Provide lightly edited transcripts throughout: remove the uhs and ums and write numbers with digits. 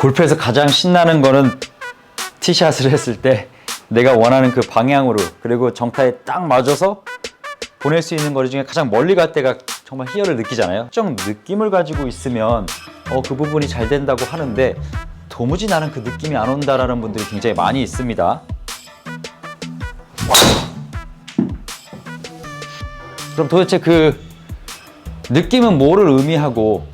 골프에서 가장 신나는 거는 티샷을 했을 때 내가 원하는 그 방향으로 그리고 정타에 딱 맞아서 보낼 수 있는 거리 중에 가장 멀리 갈 때가 정말 희열을 느끼잖아요. 특정 느낌을 가지고 있으면 그 부분이 잘 된다고 하는데 도무지 나는 그 느낌이 안 온다라는 분들이 굉장히 많이 있습니다. 그럼 도대체 그 느낌은 뭐를 의미하고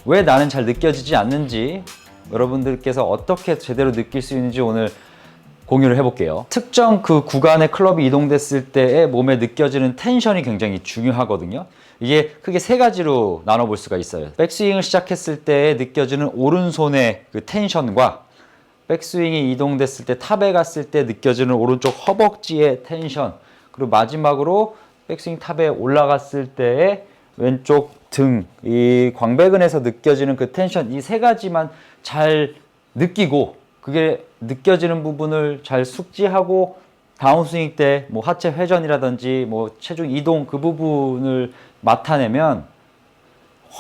왜 나는 잘 느껴지지 않는지 여러분들께서 어떻게 제대로 느낄 수 있는지 오늘 공유를 해볼게요. 특정 그 구간의 클럽이 이동됐을 때의 몸에 느껴지는 텐션이 굉장히 중요하거든요. 이게 크게 세 가지로 나눠볼 수가 있어요. 백스윙을 시작했을 때 느껴지는 오른손의 그 텐션과 백스윙이 이동됐을 때 탑에 갔을 때 느껴지는 오른쪽 허벅지의 텐션, 그리고 마지막으로 백스윙 탑에 올라갔을 때의 왼쪽 등, 이 광배근에서 느껴지는 그 텐션, 이 세 가지만 잘 느끼고 그게 느껴지는 부분을 잘 숙지하고 다운스윙 때 뭐 하체 회전이라든지 뭐 체중 이동 그 부분을 맡아내면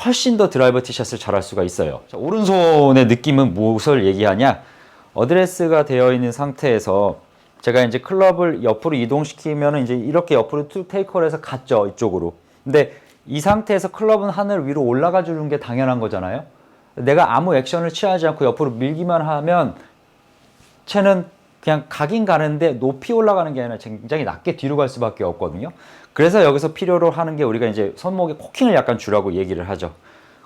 훨씬 더 드라이버 티샷을 잘할 수가 있어요. 자, 오른손의 느낌은 무엇을 얘기하냐? 어드레스가 되어 있는 상태에서 제가 이제 클럽을 옆으로 이동시키면 이제 이렇게 옆으로 투 테이크를 해서 갔죠, 이쪽으로. 근데 이 상태에서 클럽은 하늘 위로 올라가 주는 게 당연한 거잖아요. 내가 아무 액션을 취하지 않고 옆으로 밀기만 하면 채는 그냥 가긴 가는데 높이 올라가는 게 아니라 굉장히 낮게 뒤로 갈 수밖에 없거든요. 그래서 여기서 필요로 하는 게 우리가 이제 손목에 코킹을 약간 주라고 얘기를 하죠.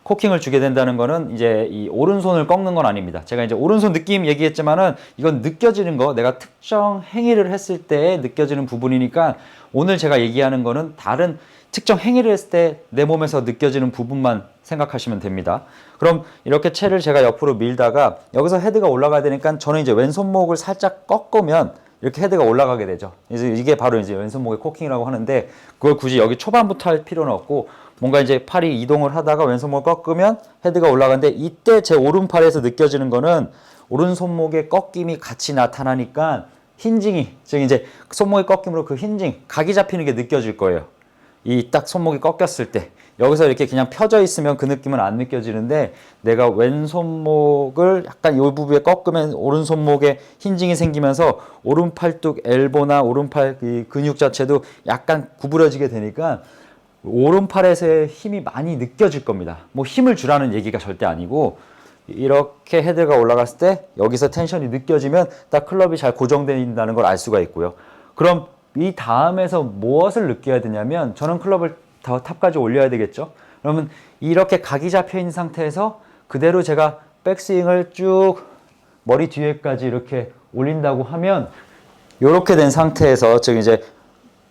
코킹을 주게 된다는 거는 이제 이 오른손을 꺾는 건 아닙니다. 제가 이제 오른손 느낌 얘기했지만은 이건 느껴지는 거, 내가 특정 행위를 했을 때 느껴지는 부분이니까 오늘 제가 얘기하는 거는 다른 특정 행위를 했을 때 내 몸에서 느껴지는 부분만 생각하시면 됩니다. 그럼 이렇게 채를 제가 옆으로 밀다가 여기서 헤드가 올라가야 되니까 저는 이제 왼손목을 살짝 꺾으면 이렇게 헤드가 올라가게 되죠. 그래서 이게 바로 이제 왼손목의 코킹이라고 하는데 그걸 굳이 여기 초반부터 할 필요는 없고 뭔가 이제 팔이 이동을 하다가 왼손목을 꺾으면 헤드가 올라가는데 이때 제 오른팔에서 느껴지는 거는 오른손목의 꺾임이 같이 나타나니까 힌징이, 즉 이제 손목의 꺾임으로 그 힌징, 각이 잡히는 게 느껴질 거예요. 이 딱 손목이 꺾였을 때 여기서 이렇게 그냥 펴져 있으면 그 느낌은 안 느껴지는데 내가 왼손목을 약간 이 부분에 꺾으면 오른손목에 힌징이 생기면서 오른팔뚝 엘보나 오른팔 이 근육 자체도 약간 구부러지게 되니까 오른팔에서의 힘이 많이 느껴질 겁니다. 뭐 힘을 주라는 얘기가 절대 아니고 이렇게 헤드가 올라갔을 때 여기서 텐션이 느껴지면 딱 클럽이 잘 고정된다는 걸 알 수가 있고요. 그럼 이 다음에서 무엇을 느껴야 되냐면 저는 클럽을 더 탑까지 올려야 되겠죠. 그러면 이렇게 각이 잡혀 있는 상태에서 그대로 제가 백스윙을 쭉 머리 뒤에까지 이렇게 올린다고 하면 이렇게 된 상태에서 즉 이제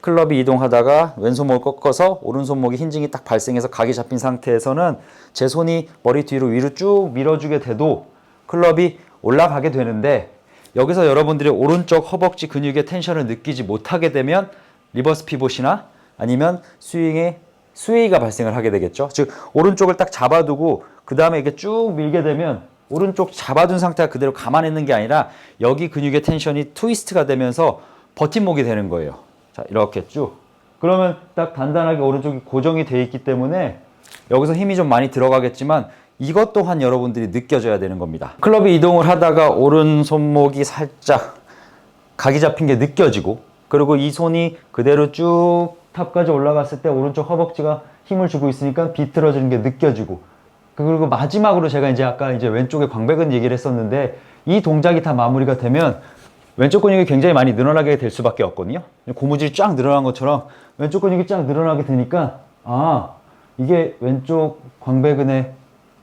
클럽이 이동하다가 왼손목을 꺾어서 오른손목이 힌징이 딱 발생해서 각이 잡힌 상태에서는 제 손이 머리 뒤로 위로 쭉 밀어주게 돼도 클럽이 올라가게 되는데 여기서 여러분들이 오른쪽 허벅지 근육의 텐션을 느끼지 못하게 되면 리버스 피봇이나 아니면 스윙에 스웨이가 발생을 하게 되겠죠. 즉 오른쪽을 딱 잡아두고 그 다음에 이렇게 쭉 밀게 되면 오른쪽 잡아둔 상태가 그대로 가만히 있는 게 아니라 여기 근육의 텐션이 트위스트가 되면서 버팀목이 되는 거예요. 자, 이렇게 쭉. 그러면 딱 단단하게 오른쪽이 고정이 돼 있기 때문에 여기서 힘이 좀 많이 들어가겠지만 이것 또한 여러분들이 느껴져야 되는 겁니다. 클럽이 이동을 하다가 오른손목이 살짝 각이 잡힌 게 느껴지고 그리고 이 손이 그대로 쭉 탑까지 올라갔을 때 오른쪽 허벅지가 힘을 주고 있으니까 비틀어지는 게 느껴지고 그리고 마지막으로 제가 이제 아까 이제 왼쪽에 광배근 얘기를 했었는데 이 동작이 다 마무리가 되면 왼쪽 근육이 굉장히 많이 늘어나게 될 수밖에 없거든요. 고무줄이 쫙 늘어난 것처럼 왼쪽 근육이 쫙 늘어나게 되니까 아 이게 왼쪽 광배근의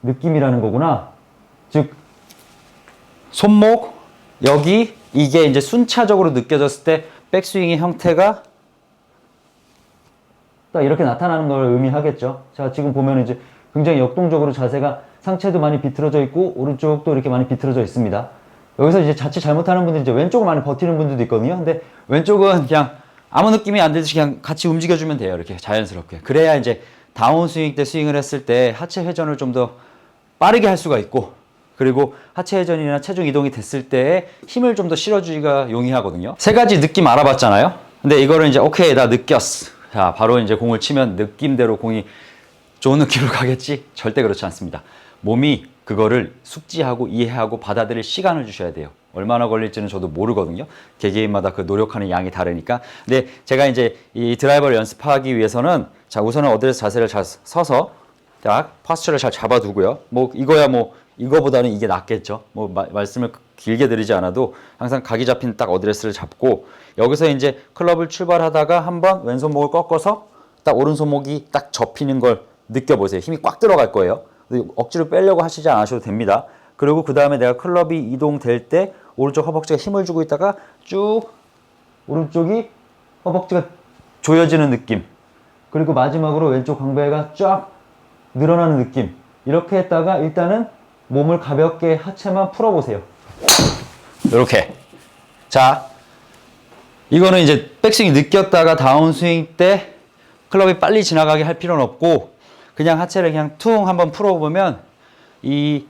느낌이라는 거구나. 즉 손목 여기 이게 이제 순차적으로 느껴졌을 때 백스윙의 형태가 딱 이렇게 나타나는 걸 의미하겠죠. 자 지금 보면 이제 굉장히 역동적으로 자세가 상체도 많이 비틀어져 있고 오른쪽도 이렇게 많이 비틀어져 있습니다. 여기서 이제 자칫 잘못하는 분들이 이제 왼쪽을 많이 버티는 분들도 있거든요. 근데 왼쪽은 그냥 아무 느낌이 안 들듯이 그냥 같이 움직여주면 돼요. 이렇게 자연스럽게. 그래야 이제 다운스윙 때 스윙을 했을 때 하체 회전을 좀 더 빠르게 할 수가 있고 그리고 하체 회전이나 체중 이동이 됐을 때 힘을 좀 더 실어주기가 용이하거든요. 세 가지 느낌 알아봤잖아요. 근데 이거를 이제 오케이 나 느꼈어. 자 바로 이제 공을 치면 느낌대로 공이 좋은 느낌으로 가겠지? 절대 그렇지 않습니다. 몸이 그거를 숙지하고 이해하고 받아들일 시간을 주셔야 돼요. 얼마나 걸릴지는 저도 모르거든요. 개개인마다 그 노력하는 양이 다르니까. 근데 제가 이제 이 드라이버를 연습하기 위해서는 자, 우선은 어드레스 자세를 잘 서서 딱 포스처를 잘 잡아두고요. 뭐 이거야 뭐 이거보다는 이게 낫겠죠. 뭐 말씀을 길게 드리지 않아도 항상 각이 잡힌 딱 어드레스를 잡고 여기서 이제 클럽을 출발하다가 한번 왼손목을 꺾어서 딱 오른손목이 딱 접히는 걸 느껴보세요. 힘이 꽉 들어갈 거예요. 억지로 빼려고 하시지 않으셔도 됩니다. 그리고 그 다음에 내가 클럽이 이동될 때 오른쪽 허벅지가 힘을 주고 있다가 쭉 오른쪽이 허벅지가 조여지는 느낌. 그리고 마지막으로 왼쪽 광배가 쫙 늘어나는 느낌. 이렇게 했다가 일단은 몸을 가볍게 하체만 풀어보세요. 이렇게. 자, 이거는 이제 백스윙 느꼈다가 다운스윙 때 클럽이 빨리 지나가게 할 필요는 없고 그냥 하체를 그냥 퉁 한번 풀어보면 이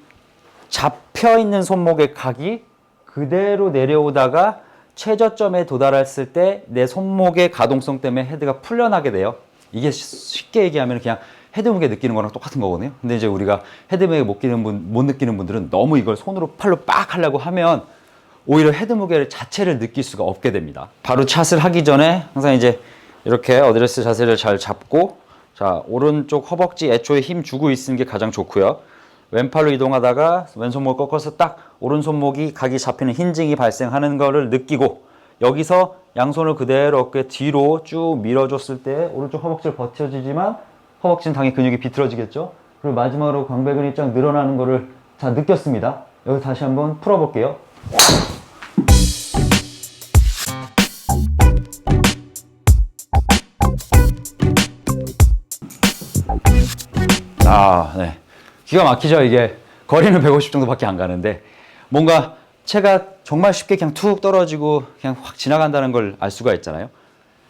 잡혀있는 손목의 각이 그대로 내려오다가 최저점에 도달했을 때 내 손목의 가동성 때문에 헤드가 풀려나게 돼요. 이게 쉽게 얘기하면 그냥 헤드 무게 느끼는 거랑 똑같은 거거든요. 근데 이제 우리가 헤드 무게 못 느끼는 분들은 너무 이걸 손으로 팔로 빡 하려고 하면 오히려 헤드 무게를 자체를 느낄 수가 없게 됩니다. 바로 샷을 하기 전에 항상 이제 이렇게 어드레스 자세를 잘 잡고 자, 오른쪽 허벅지 애초에 힘 주고 있는 게 가장 좋고요. 왼팔로 이동하다가 왼손목 꺾어서 딱 오른손목이 각이 잡히는 힌징이 발생하는 거를 느끼고 여기서 양손을 그대로 어깨 뒤로 쭉 밀어줬을 때 오른쪽 허벅지를 버텨주지만 허벅지는 당연히 근육이 비틀어지겠죠. 그리고 마지막으로 광배근이 쫙 늘어나는 거를 다 느꼈습니다. 여기 다시 한번 풀어볼게요. 네. 기가 막히죠. 이게 거리는 150 정도밖에 안 가는데 뭔가 채가 정말 쉽게 그냥 툭 떨어지고 그냥 확 지나간다는 걸 알 수가 있잖아요.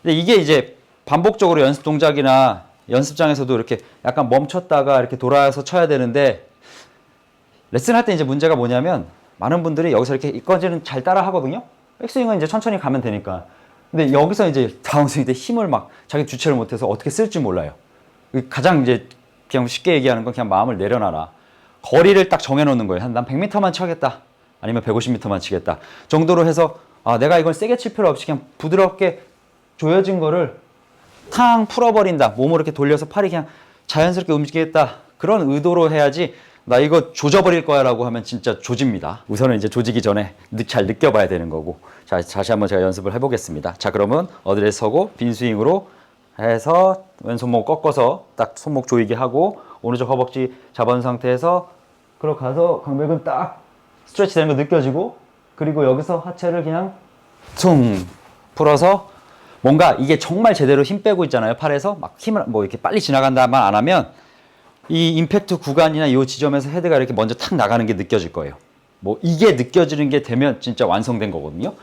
근데 이게 이제 반복적으로 연습 동작이나 연습장에서도 이렇게 약간 멈췄다가 이렇게 돌아서 쳐야 되는데 레슨할 때 이제 문제가 뭐냐면 많은 분들이 여기서 이렇게 이까지는 잘 따라 하거든요. 백스윙은 이제 천천히 가면 되니까. 근데 여기서 이제 다운스윙 때 힘을 막 자기 주체를 못해서 어떻게 쓸지 몰라요. 가장 이제 그냥 쉽게 얘기하는 건 그냥 마음을 내려놔라. 거리를 딱 정해놓는 거예요. 난 100m만 쳐야겠다. 아니면 150m만 치겠다. 정도로 해서 내가 이걸 세게 칠 필요 없이 그냥 부드럽게 조여진 거를 탕 풀어버린다. 몸을 이렇게 돌려서 팔이 그냥 자연스럽게 움직이겠다. 그런 의도로 해야지 나 이거 조져버릴 거야 라고 하면 진짜 조집니다. 우선은 이제 조지기 전에 잘 느껴봐야 되는 거고. 자, 다시 한번 제가 연습을 해보겠습니다. 자, 그러면 어드레스 서고 빈 스윙으로 해서 왼손목 꺾어서 딱 손목 조이게 하고 오른쪽 허벅지 잡은 상태에서 그러고 가서 광배근 딱 스트레치 되는 거 느껴지고 그리고 여기서 하체를 그냥 퉁 풀어서 뭔가 이게 정말 제대로 힘 빼고 있잖아요. 팔에서 막 힘을 뭐 이렇게 빨리 지나간다만 안 하면 이 임팩트 구간이나 이 지점에서 헤드가 이렇게 먼저 탁 나가는 게 느껴질 거예요. 뭐 이게 느껴지는 게 되면 진짜 완성된 거거든요.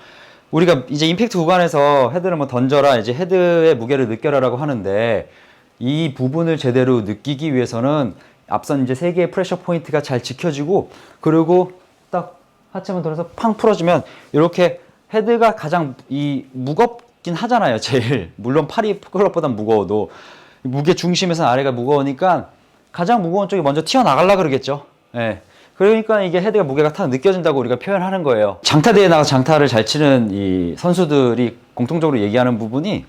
우리가 이제 임팩트 구간에서 헤드를 뭐 던져라, 이제 헤드의 무게를 느껴라라고 하는데 이 부분을 제대로 느끼기 위해서는 앞선 이제 세 개의 프레셔 포인트가 잘 지켜지고 그리고 딱 하체만 돌아서 팡 풀어주면 이렇게 헤드가 가장 이 무겁긴 하잖아요. 제일 물론 팔이 클럽보다 무거워도 무게 중심에서 아래가 무거우니까 가장 무거운 쪽이 먼저 튀어나가려고 그러겠죠. 예. 그러니까 이게 헤드가 무게가 탁 느껴진다고 우리가 표현하는 거예요. 장타대회에 나가서 장타를 잘 치는 이 선수들이 공통적으로 얘기하는 부분이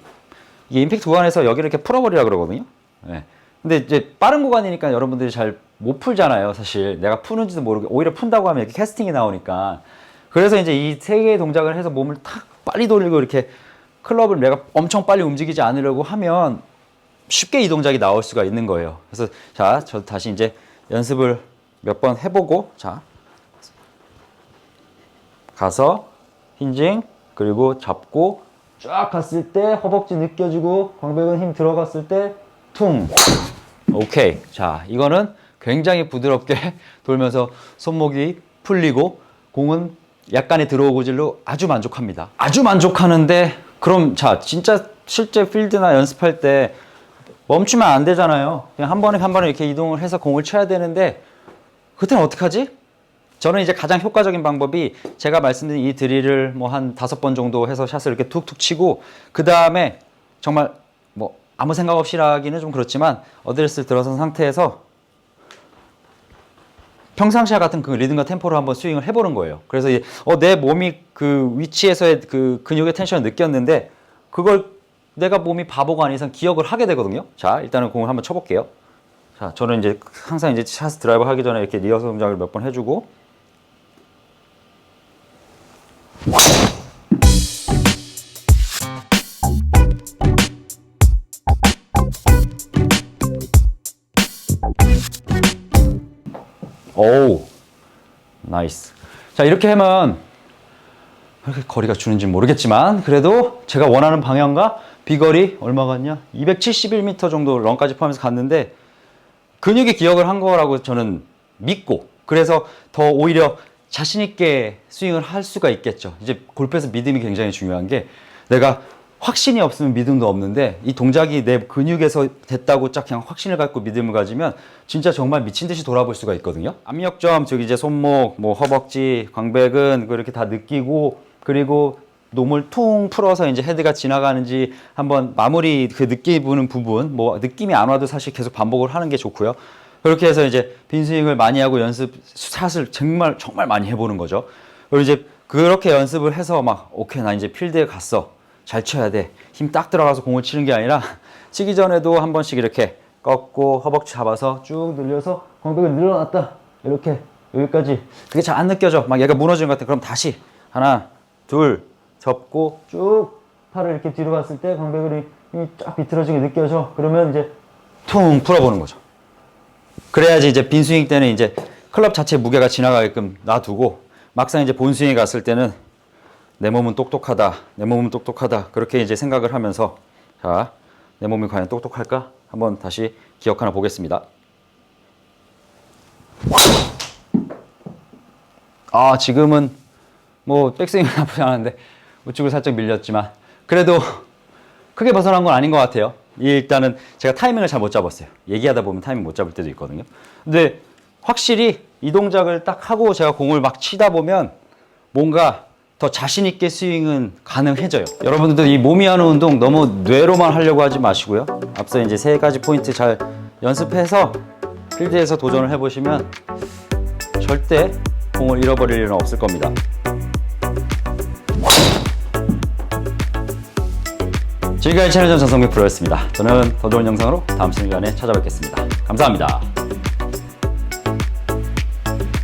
이게 임팩트 구간에서 여기를 이렇게 풀어버리라 그러거든요. 예. 근데 이제 빠른 구간이니까 여러분들이 잘 못 풀잖아요. 사실 내가 푸는지도 모르고 오히려 푼다고 하면 이렇게 캐스팅이 나오니까. 그래서 이제 이 세 개의 동작을 해서 몸을 탁 빨리 돌리고 이렇게 클럽을 내가 엄청 빨리 움직이지 않으려고 하면 쉽게 이 동작이 나올 수가 있는 거예요. 그래서 자, 저 다시 이제 연습을 몇 번 해보고 자 가서 힌징 그리고 잡고 쫙 갔을 때 허벅지 느껴지고 광배근 힘 들어갔을 때 퉁. 오케이. 자, 이거는 굉장히 부드럽게 돌면서 손목이 풀리고 공은 약간의 드로우 고질로 아주 만족합니다. 아주 만족하는데 그럼 자 진짜 실제 필드나 연습할 때 멈추면 안 되잖아요. 그냥 한 번에 한 번에 이렇게 이동을 해서 공을 쳐야 되는데 그때는 어떡하지? 저는 이제 가장 효과적인 방법이 제가 말씀드린 이 드릴을 뭐 한 5번 정도 해서 샷을 이렇게 툭툭 치고 그 다음에 정말 뭐 아무 생각 없이 하기는 좀 그렇지만 어드레스를 들어선 상태에서 평상시와 같은 그 리듬과 템포로 한번 스윙을 해보는 거예요. 그래서 내 몸이 그 위치에서의 그 근육의 텐션을 느꼈는데 그걸 내가 몸이 바보가 아닌 이상 기억을 하게 되거든요. 자, 일단은 공을 한번 쳐볼게요. 자, 저는 이제 항상 이제 샷 드라이버 하기 전에 이렇게 리허설 동작을 몇 번 해주고. 오, 나이스. 자, 이렇게 하면 그렇게 거리가 주는지 모르겠지만 그래도 제가 원하는 방향과 비거리 얼마 갔냐? 271m 정도 런까지 포함해서 갔는데 근육이 기억을 한 거라고 저는 믿고, 그래서 더 오히려 자신 있게 스윙을 할 수가 있겠죠. 이제 골프에서 믿음이 굉장히 중요한 게, 내가 확신이 없으면 믿음도 없는데 이 동작이 내 근육에서 됐다고 딱 그냥 확신을 갖고 믿음을 가지면 진짜 정말 미친 듯이 돌아볼 수가 있거든요. 압력점, 즉 이제 손목, 뭐 허벅지, 광배근 그렇게 다 느끼고, 그리고 놈을 퉁 풀어서 이제 헤드가 지나가는지 한번 마무리 그 느끼는 부분, 뭐 느낌이 안 와도 사실 계속 반복을 하는 게 좋고요. 그렇게 해서 이제 빈스윙을 많이 하고 연습 샷을 정말 많이 해보는 거죠. 그리고 이제 그렇게 연습을 해서 막 오케이 나 이제 필드에 갔어, 잘 쳐야 돼, 힘 딱 들어가서 공을 치는 게 아니라 치기 전에도 한 번씩 이렇게 꺾고 허벅지 잡아서 쭉 늘려서 광배근 늘어났다, 이렇게 여기까지. 그게 잘 안 느껴져, 막 얘가 무너지는 것 같아. 그럼 다시 하나 둘 접고 쭉 팔을 이렇게 뒤로 갔을 때 광배근이 쫙 비틀어지게 느껴져. 그러면 이제 퉁 풀어보는 거죠. 그래야지 이제 빈스윙 때는 이제 클럽 자체 무게가 지나가게끔 놔두고, 막상 이제 본스윙에 갔을 때는 내 몸은 똑똑하다, 내 몸은 똑똑하다, 그렇게 이제 생각을 하면서, 자, 내 몸이 과연 똑똑할까? 한번 다시 기억하나 보겠습니다. 아, 지금은 뭐 백스윙은 나쁘지 않은데 우측을 살짝 밀렸지만 그래도 크게 벗어난 건 아닌 것 같아요. 일단은 제가 타이밍을 잘 못 잡았어요. 얘기하다 보면 타이밍 못 잡을 때도 있거든요. 근데 확실히 이 동작을 딱 하고 제가 공을 막 치다 보면 뭔가 더 자신 있게 스윙은 가능해져요. 여러분들도 이 몸이 하는 운동 너무 뇌로만 하려고 하지 마시고요. 앞서 이제 3가지 포인트 잘 연습해서 필드에서 도전을 해보시면 절대 공을 잃어버릴 일은 없을 겁니다. 지금까지 채널전 전성민 프로였습니다. 저는 더 좋은 영상으로 다음 시간에 찾아뵙겠습니다. 감사합니다.